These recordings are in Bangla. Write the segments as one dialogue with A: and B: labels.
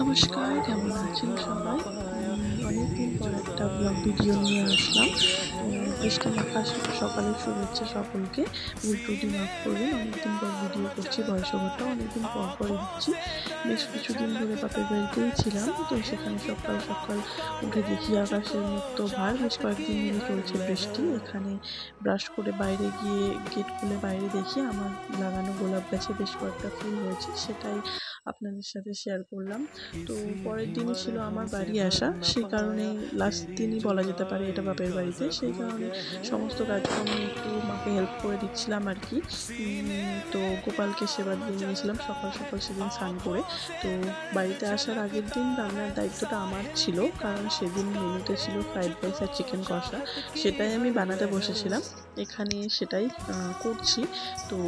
A: নমস্কার, কেমন আছেন সবাই? অনেকদিন পর একটা ব্লগ ভিডিও নিয়ে আসলাম। বৃষ্টি মাখা সকালের শুভেচ্ছা সকলকে। ভুল ত্রুটি মাফ করবেন। অনেকদিন পর ভিডিও করছি, ভয়েস ওভারটাও অনেকদিন পরই দিচ্ছি। বেশ কিছুদিন ধরে বাপের বাড়িতেই ছিলাম, তো সেখানে সকাল সকাল উঠে দেখি আকাশের মুক্ত ভার। বেশ কয়েকদিন ধরে চলছে বৃষ্টি। এখানে ব্রাশ করে বাইরে গিয়ে গেট খুলে বাইরে দেখি আমার লাগানো গোলাপ গাছে বেশ কয়েকটা ফুল হয়েছে, সেটাই আপনাদের সাথে শেয়ার করলাম। তো পরের দিনই ছিল আমার বাড়ি আসা, সেই কারণে লাস্ট দিনই বলা যেতে পারে এটা বাপের বাড়িতে, সেই কারণে সমস্ত কাজকর্মে একটু মাকে হেল্প করে দিচ্ছিলাম আর কি। তো গোপালকে সেবা দিয়ে নিয়েছিলাম সকাল সকাল সেদিন স্নান করে। তো বাড়িতে আসার আগের দিন রান্নার দায়িত্বটা আমার ছিল, কারণ সেদিন মেনুতে ছিল ফ্রাইড রাইস আর চিকেন কষা, সেটাই আমি বানাতে বসেছিলাম। এখানে সেটাই করছি। তো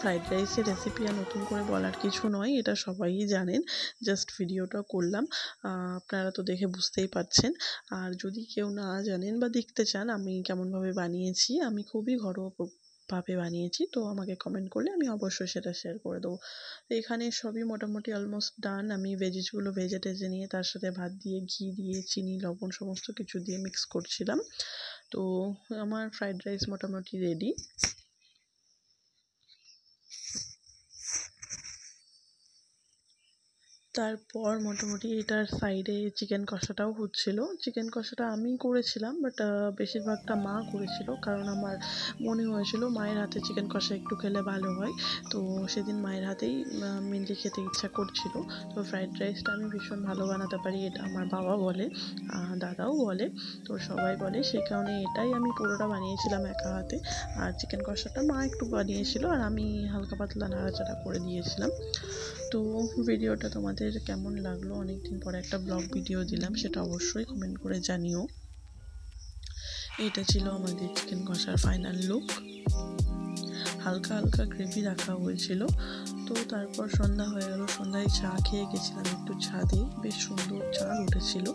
A: ফ্রাইড রাইসের রেসিপি আর নতুন করে বলার কিছু নয়, এটা সবাই জানেন, জাস্ট ভিডিওটা করলাম। আপনারা তো দেখে বুঝতেই পারছেন। আর যদি কেউ না জানেন বা দেখতে চান আমি কেমনভাবে বানিয়েছি, আমি খুবই ঘরোয়া ভাবে বানিয়েছি, তো আমাকে কমেন্ট করলে আমি অবশ্যই সেটা শেয়ার করে দেবো। তো এখানে সবই মোটামুটি অলমোস্ট ডান। আমি ভেজিসগুলো ভেজে টেজে নিয়ে তার সাথে ভাত দিয়ে, ঘি দিয়ে, চিনি, লবণ সমস্ত কিছু দিয়ে মিক্স করছিলাম। তো আমার ফ্রাইড রাইস মোটামুটি রেডি। তারপর মোটামুটি এটার সাইডে চিকেন কষাটাও হচ্ছিল। চিকেন কষাটা আমি করেছিলাম, বাট বেশিরভাগটা মা করেছিল, কারণ আমার মনে হয়েছিল মায়ের হাতে চিকেন কষা একটু খেলে ভালো হয়। তো সেদিন মায়ের হাতেই মেনলি খেতে ইচ্ছা করছিল। তো ফ্রাইড রাইসটা আমি ভীষণ ভালো বানাতে পারি, এটা আমার বাবা বলে, দাদাও বলে, তো সবাই বলে, সেই কারণে এটাই আমি পুরোটা বানিয়েছিলাম একা হাতে। আর চিকেন কষাটা মা একটু বানিয়েছিল আর আমি হালকা পাতলা নাড়াচাড়া করে দিয়েছিলাম। তো ভিডিওটা তোমাদের কেমন লাগলো? অনেকদিন পরে একটা ব্লগ ভিডিও দিলাম, সেটা অবশ্যই কমেন্ট করে জানিও। এটা ছিল আমাদের চিকেন কষার ফাইনাল লুক। হালকা হালকা গ্রেভি রাখা হয়েছিল। তো তারপর সন্ধ্যা হয়ে গেল, সন্ধ্যায় চা খেয়ে গেছিলাম একটু ছাদে, বেশ সুন্দর চাঁদ উঠেছিল,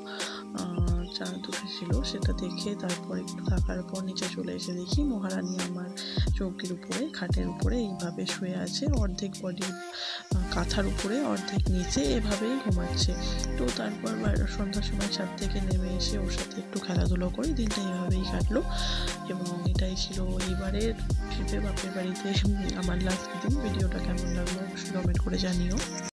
A: সেটা দেখে তারপর একটু থাকার পর নিচে চলে এসে দেখি মহারানী আমার চৌকির উপরে, খাটের উপরে এইভাবে শুয়ে আছে, অর্ধেক বডি কাঁথার উপরে অর্ধেক নিচে, এভাবেই ঘুমাচ্ছে। তো তারপর সন্ধ্যার সময় ছাদ থেকে নেমে এসে ওর সাথে একটু খেলাধুলো করে দিনটা এভাবেই কাটলো। এবং এটাই ছিল এইবারের ট্রিপে বাপের বাড়িতে আমার লাস্ট দিন। ভিডিওটা কেমন লাগলো অবশ্যই কমেন্ট করে জানিও।